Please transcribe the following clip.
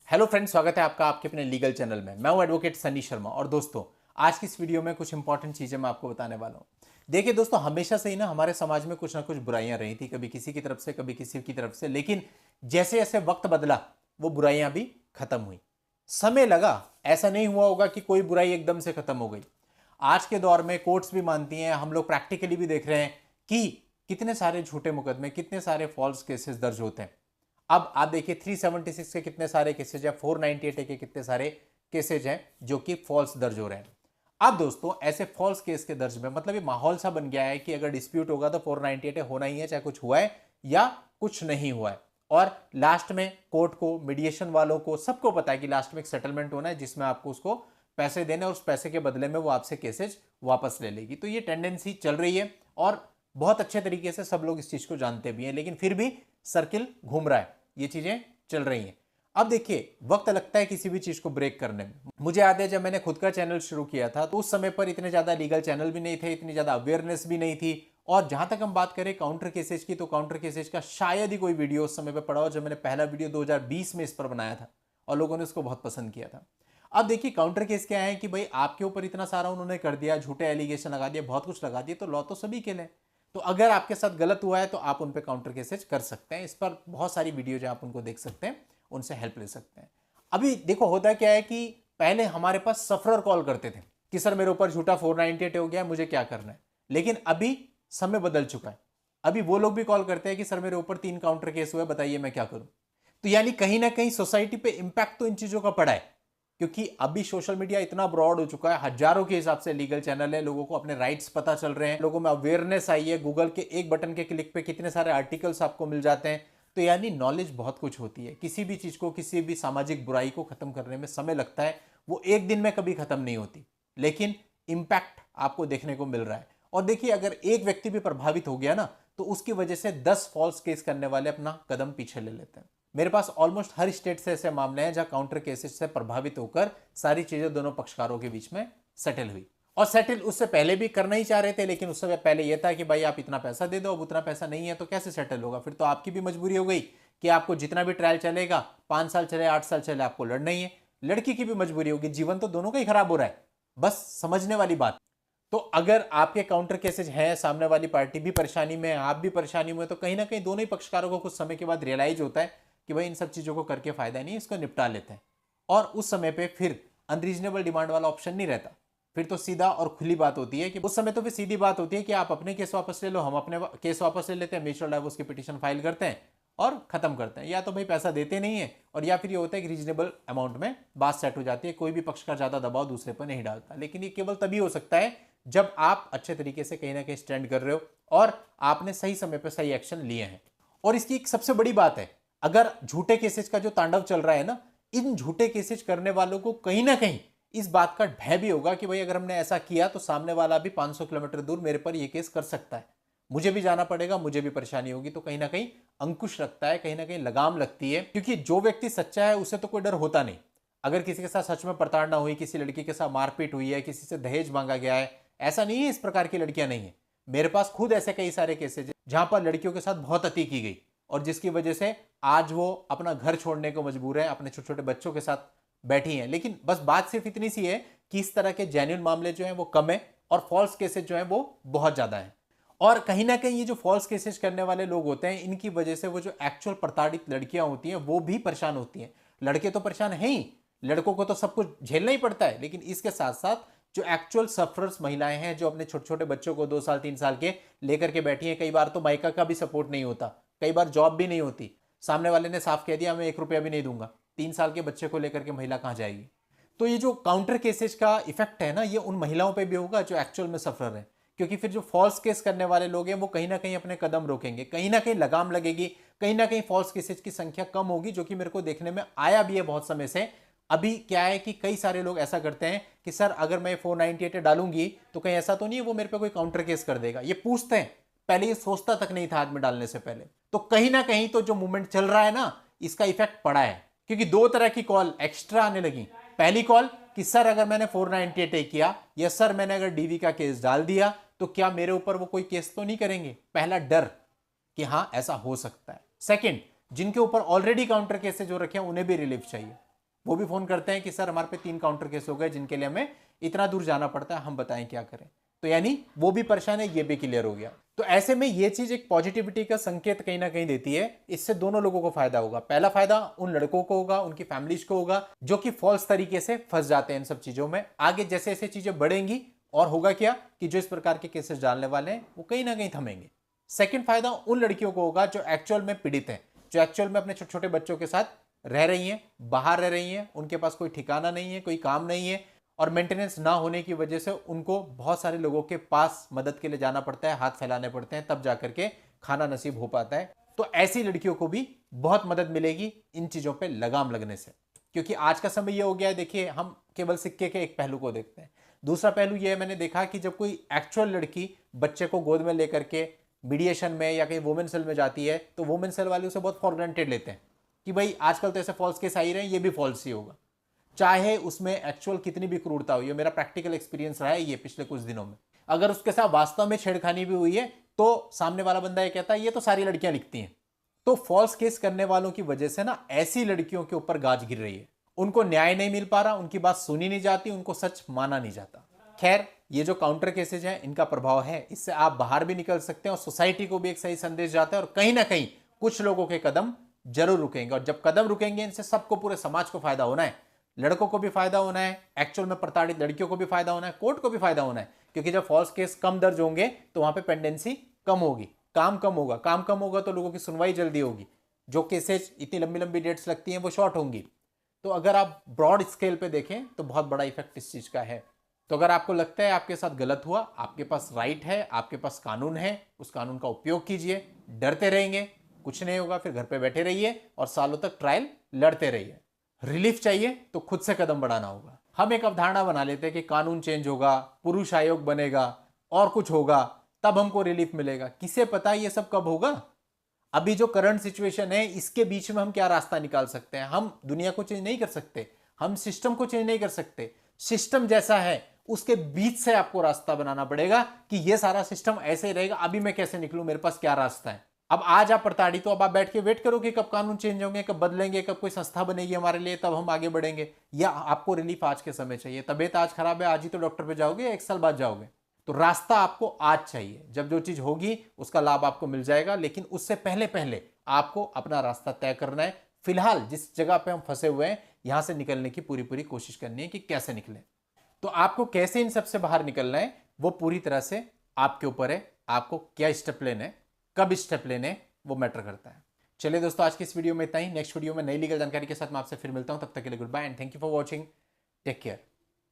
Hello friends, स्वागत है आपका आपके अपने लीगल चैनल में। मैं हूं एडवोकेट सनी शर्मा और दोस्तों आज की इस वीडियो में कुछ इंपॉर्टेंट चीजें मैं आपको बताने वाला हूं। देखिए दोस्तों, हमेशा से ही ना हमारे समाज में कुछ ना कुछ बुराइयां रही थी, कभी किसी की तरफ से कभी किसी की तरफ से, लेकिन जैसे जैसे वक्त बदला वो बुराइयां भी खत्म हुई। समय लगा, ऐसा नहीं हुआ होगा कि कोई बुराई एकदम से खत्म हो गई। आज के दौर में कोर्ट्स भी मानती हैं, हम लोग प्रैक्टिकली भी देख रहे हैं कि कितने सारे झूठे मुकदमे, कितने सारे फॉल्स केसेस दर्ज होते हैं। अब आप देखिए 376 के कितने सारे केसेज हैं, 498 के कितने सारे केसेज हैं जो कि फॉल्स दर्ज हो रहे हैं। अब दोस्तों ऐसे फॉल्स केस के दर्ज में मतलब ये माहौल सा बन गया है कि अगर डिस्प्यूट होगा तो 498 होना ही है, चाहे कुछ हुआ है या कुछ नहीं हुआ है। और लास्ट में कोर्ट को, मीडिएशन वालों को, सबको पता है कि लास्ट में एक सेटलमेंट होना है जिसमें आपको उसको पैसे देने और उस पैसे के बदले में वो आपसे केसेज वापस ले लेगी। तो ये टेंडेंसी चल रही है और बहुत अच्छे तरीके से सब लोग इस चीज को जानते भी हैं, लेकिन फिर भी सर्किल घूम रहा है, ये चीजें चल रही हैं। अब देखिए, वक्त लगता है किसी भी चीज को ब्रेक करने में। मुझे याद है जब मैंने खुद का चैनल शुरू किया था तो उस समय पर इतने ज्यादा लीगल चैनल भी नहीं थे, इतनी ज्यादा अवेयरनेस भी नहीं थी। और जहां तक हम बात करें काउंटर केसेज की, तो काउंटर केसेज का शायद ही कोई वीडियो उस समय पर पड़ा हो। जब मैंने पहला वीडियो 2020 में इस पर बनाया था और लोगों ने उसको बहुत पसंद किया था। अब देखिए काउंटर केस क्या है कि भाई आपके ऊपर इतना सारा उन्होंने कर दिया, झूठे एलिगेशन लगा दिया, बहुत कुछ लगा दिया, तो लॉ तो सभी के लिए। तो अगर आपके साथ गलत हुआ है तो आप उन पे काउंटर केसेज कर सकते हैं। इस पर बहुत सारी वीडियो जो आप उनको देख सकते हैं, उनसे हेल्प ले सकते हैं। अभी देखो होता क्या है कि पहले हमारे पास सफरर कॉल करते थे कि सर मेरे ऊपर झूठा 498 हो गया, मुझे क्या करना है। लेकिन अभी समय बदल चुका है। अभी वो लोग भी कॉल करते हैं कि सर मेरे ऊपर 3 काउंटर केस हुए, बताइए मैं क्या करूं। तो यानी कहीं ना कहीं सोसाइटी पे इंपैक्ट तो इन चीजों का पड़ा है, क्योंकि अभी सोशल मीडिया इतना ब्रॉड हो चुका है, हजारों के हिसाब से लीगल चैनल है, लोगों को अपने राइट्स पता चल रहे हैं, लोगों में अवेयरनेस आई है। गूगल के एक बटन के क्लिक पे कितने सारे आर्टिकल्स आपको मिल जाते हैं। तो यानी नॉलेज बहुत कुछ होती है। किसी भी चीज को, किसी भी सामाजिक बुराई को खत्म करने में समय लगता है, वो एक दिन में कभी खत्म नहीं होती, लेकिन इंपैक्ट आपको देखने को मिल रहा है। और देखिए अगर एक व्यक्ति भी प्रभावित हो गया ना, तो उसकी वजह से 10 फॉल्स केस करने वाले अपना कदम पीछे ले लेते हैं। मेरे पास ऑलमोस्ट हर स्टेट से ऐसे मामले हैं जहां काउंटर केसेस से प्रभावित होकर सारी चीजें दोनों पक्षकारों के बीच में सेटल हुई। और सेटल उससे पहले भी करना ही चाह रहे थे, लेकिन उससे पहले यह था कि भाई आप इतना पैसा दे दो, अब उतना पैसा नहीं है तो कैसे सेटल होगा। फिर तो आपकी भी मजबूरी हो गई कि आपको जितना भी ट्रायल चलेगा, 5 साल चले 8 साल चले, आपको लड़ना ही है। लड़की की भी मजबूरी होगी, जीवन तो दोनों का ही खराब हो रहा है, बस समझने वाली बात। तो अगर आपके काउंटर केसेज हैं, सामने वाली पार्टी भी परेशानी में है, आप भी परेशानी में, तो कहीं ना कहीं दोनों ही पक्षकारों को कुछ समय के बाद रियलाइज होता है कि भाई इन सब चीजों को करके फायदा नहीं है, इसको निपटा लेते हैं। और उस समय पे फिर अनरीजनेबल डिमांड वाला ऑप्शन नहीं रहता। फिर तो सीधा और खुली बात होती है कि उस समय तो फिर सीधी बात होती है कि आप अपने केस वापस ले लो, हम अपने केस वापस ले लेते हैं, म्यूचुअल डाइवोर्स की पिटीशन फाइल करते हैं और खत्म करते हैं। या तो भाई पैसा देते नहीं है, और या फिर ये होता है कि रीजनेबल अमाउंट में बात सेट हो जाती है, कोई भी पक्ष का ज्यादा दबाव दूसरे पर नहीं डालता। लेकिन ये केवल तभी हो सकता है जब आप अच्छे तरीके से कहीं ना कहीं स्टैंड कर रहे हो और आपने सही समय पर सही एक्शन लिए हैं। और इसकी एक सबसे बड़ी बात है, अगर झूठे केसेज का जो तांडव चल रहा है ना, इन झूठे केसेज करने वालों को कहीं ना कहीं इस बात का भय भी होगा कि भाई अगर हमने ऐसा किया तो सामने वाला भी 500 किलोमीटर दूर मेरे पर यह केस कर सकता है, मुझे भी जाना पड़ेगा, मुझे भी परेशानी होगी। तो कहीं ना कहीं अंकुश लगता है, कहीं ना कहीं लगाम लगती है, क्योंकि जो व्यक्ति सच्चा है उसे तो कोई डर होता नहीं। अगर किसी के साथ सच में प्रताड़ना हुई, किसी लड़की के साथ मारपीट हुई है, किसी से दहेज मांगा गया है, ऐसा नहीं है इस प्रकार की लड़कियां नहीं है। मेरे पास खुद ऐसे कई सारे केसेज हैं जहां पर लड़कियों के साथ बहुत अति की गई और जिसकी वजह से आज वो अपना घर छोड़ने को मजबूर है, अपने छोटे छोटे बच्चों के साथ बैठी हैं। लेकिन बस बात सिर्फ इतनी सी है कि इस तरह के जेन्युइन मामले जो हैं वो कम है और फॉल्स केसेज जो हैं वो बहुत ज्यादा है। और कहीं ना कहीं ये जो फॉल्स केसेज करने वाले लोग होते हैं, इनकी वजह से वो जो एक्चुअल प्रताड़ित लड़कियां होती हैं वो भी परेशान होती हैं। लड़के तो परेशान हैं ही, लड़कों को तो सब कुछ झेलना ही पड़ता है, लेकिन इसके साथ साथ जो एक्चुअल सफरर्स महिलाएं हैं, जो अपने छोटे छोटे बच्चों को 2 साल 3 साल के लेकर के बैठी हैं, कई बार तो मायका का भी सपोर्ट नहीं होता, कई बार जॉब भी नहीं होती, सामने वाले ने साफ कह दिया मैं 1 रुपया भी नहीं दूंगा, 3 साल के बच्चे को लेकर के महिला कहां जाएगी। तो ये जो काउंटर केसेज का इफेक्ट है ना, ये उन महिलाओं पे भी होगा जो एक्चुअल में सफरर है, क्योंकि फिर जो फॉल्स केस करने वाले लोग हैं वो कहीं ना कहीं अपने कदम रोकेंगे, कहीं ना कहीं लगाम लगेगी, कहीं ना कहीं फॉल्स केसेज की संख्या कम होगी, जो कि मेरे को देखने में आया भी है बहुत समय से। अभी क्या है कि कई सारे लोग ऐसा करते हैं कि सर अगर मैं 498 डालूंगी तो कहीं ऐसा तो नहीं है वो मेरे पे कोई काउंटर केस कर देगा, ये पूछते हैं। पहले ये सोचता तक नहीं था आदमी डालने से पहले। तो कहीं ना कहीं तो जो मूवमेंट चल रहा है ना, इसका इफेक्ट पड़ा है, क्योंकि 2 तरह की कॉल एक्स्ट्रा आने लगी। पहली कॉल कि सर अगर मैंने 498 किया या सर मैंने अगर डीवी का केस डाल दिया तो क्या मेरे ऊपर वो कोई केस तो नहीं करेंगे। पहला डर कि हां ऐसा हो सकता है। सेकंड, जिनके ऊपर ऑलरेडी काउंटर केसेज हो रखे हैं उन्हें भी रिलीफ चाहिए। वो भी फोन करते हैं कि सर हमारे पे 3 काउंटर केस हो गए जिनके लिए हमें इतना दूर जाना पड़ता है, हम बताएं क्या करें। तो यानी वो भी परेशान है, ये भी क्लियर हो गया। तो ऐसे में ये चीज एक पॉजिटिविटी का संकेत कहीं ना कहीं देती है। इससे दोनों लोगों को फायदा होगा। पहला फायदा उन लड़कों को होगा, उनकी फैमिलीज को होगा जो कि फॉल्स तरीके से फंस जाते हैं इन सब चीजों में। आगे जैसे जैसे चीजें बढ़ेंगी और होगा क्या कि जो इस प्रकार के केसेस डालने वाले हैं वो कहीं ना कहीं थमेंगे। सेकंड फायदा उन लड़कियों को होगा जो एक्चुअल में पीड़ित हैं, जो एक्चुअल में अपने छोटे छोटे बच्चों के साथ रह रही हैं, बाहर रह रही हैं, उनके पास कोई ठिकाना नहीं है, कोई काम नहीं है, और मेंटेनेंस ना होने की वजह से उनको बहुत सारे लोगों के पास मदद के लिए जाना पड़ता है, हाथ फैलाने पड़ते हैं, तब जाकर के खाना नसीब हो पाता है। तो ऐसी लड़कियों को भी बहुत मदद मिलेगी इन चीजों पे लगाम लगने से। क्योंकि आज का समय ये हो गया है, देखिए हम केवल सिक्के के एक पहलू को देखते हैं। दूसरा पहलू ये मैंने देखा कि जब कोई एक्चुअल लड़की बच्चे को गोद में लेकर के मीडिएशन में या कहीं वुमेन सेल में जाती है तो वुमेन सेल वाले उसे बहुत फॉर ग्रांटेड लेते हैं कि भाई आजकल तो ऐसे फॉल्स केस आ ही रहे हैं, ये भी फॉल्स ही होगा, चाहे उसमें एक्चुअल कितनी भी क्रूरता हुई है। मेरा प्रैक्टिकल एक्सपीरियंस रहा है ये पिछले कुछ दिनों में। अगर उसके साथ वास्तव में छेड़खानी भी हुई है तो सामने वाला बंदा ये कहता है ये तो सारी लड़कियां लिखती हैं। तो फॉल्स केस करने वालों की वजह से ना ऐसी लड़कियों के ऊपर गाज गिर रही है, उनको न्याय नहीं मिल पा रहा, उनकी बात सुनी नहीं जाती, उनको सच माना नहीं जाता। खैर, ये जो काउंटर केसेज हैं इनका प्रभाव है, इससे आप बाहर भी निकल सकते हैं और सोसाइटी को भी एक सही संदेश जाता है और कहीं ना कहीं कुछ लोगों के कदम जरूर रुकेंगे। और जब कदम रुकेंगे इनसे सबको, पूरे समाज को फायदा होना है। लड़कों को भी फायदा होना है, एक्चुअल में प्रताड़ित लड़कियों को भी फायदा होना है, कोर्ट को भी फायदा होना है। क्योंकि जब फॉल्स केस कम दर्ज होंगे तो वहां पे पेंडेंसी कम होगी, काम कम होगा, काम कम होगा तो लोगों की सुनवाई जल्दी होगी, जो केसेज इतनी लंबी लंबी डेट्स लगती हैं वो शॉर्ट होंगी। तो अगर आप ब्रॉड स्केल पे देखें तो बहुत बड़ा इफेक्ट इस चीज का है। तो अगर आपको लगता है आपके साथ गलत हुआ, आपके पास राइट है, आपके पास कानून है, उस कानून का उपयोग कीजिए। डरते रहेंगे कुछ नहीं होगा, फिर घर पे बैठे रहिए और सालों तक ट्रायल लड़ते रहिए। रिलीफ चाहिए तो खुद से कदम बढ़ाना होगा। हम एक अवधारणा बना लेते हैं कि कानून चेंज होगा, पुरुष आयोग बनेगा और कुछ होगा तब हमको रिलीफ मिलेगा। किसे पता ये सब कब होगा। अभी जो करंट सिचुएशन है इसके बीच में हम क्या रास्ता निकाल सकते हैं। हम दुनिया को चेंज नहीं कर सकते, हम सिस्टम को चेंज नहीं कर सकते। सिस्टम जैसा है उसके बीच से आपको रास्ता बनाना पड़ेगा कि ये सारा सिस्टम ऐसे ही रहेगा, अभी मैं कैसे निकलूं, मेरे पास क्या रास्ता है। अब आज आप प्रताड़ित हो, अब आप बैठ के वेट करो कि कब कानून चेंज होंगे, कब बदलेंगे, कब कोई संस्था बनेगी हमारे लिए, तब हम आगे बढ़ेंगे। या आपको रिलीफ आज के समय चाहिए, तबीयत आज खराब है, आज ही तो डॉक्टर पे जाओगे या 1 साल बाद जाओगे। तो रास्ता आपको आज चाहिए, जब जो चीज होगी उसका लाभ आपको मिल जाएगा। लेकिन उससे पहले पहले आपको अपना रास्ता तय करना है। फिलहाल जिस जगह पे हम फंसे हुए हैं यहां से निकलने की पूरी पूरी कोशिश करनी है कि कैसे निकले। तो आपको कैसे इन सबसे बाहर निकलना है वो पूरी तरह से आपके ऊपर है। आपको क्या स्टेप लेने हैं, कब स्टेप लेने हैं, वो मैटर करता है। चलिए दोस्तों, आज की इस वीडियो में इतना ही। नेक्स्ट वीडियो में नई लीगल जानकारी के साथ मैं आपसे फिर मिलता हूं। तब तक के लिए goodbye and thank you for watching. Take care.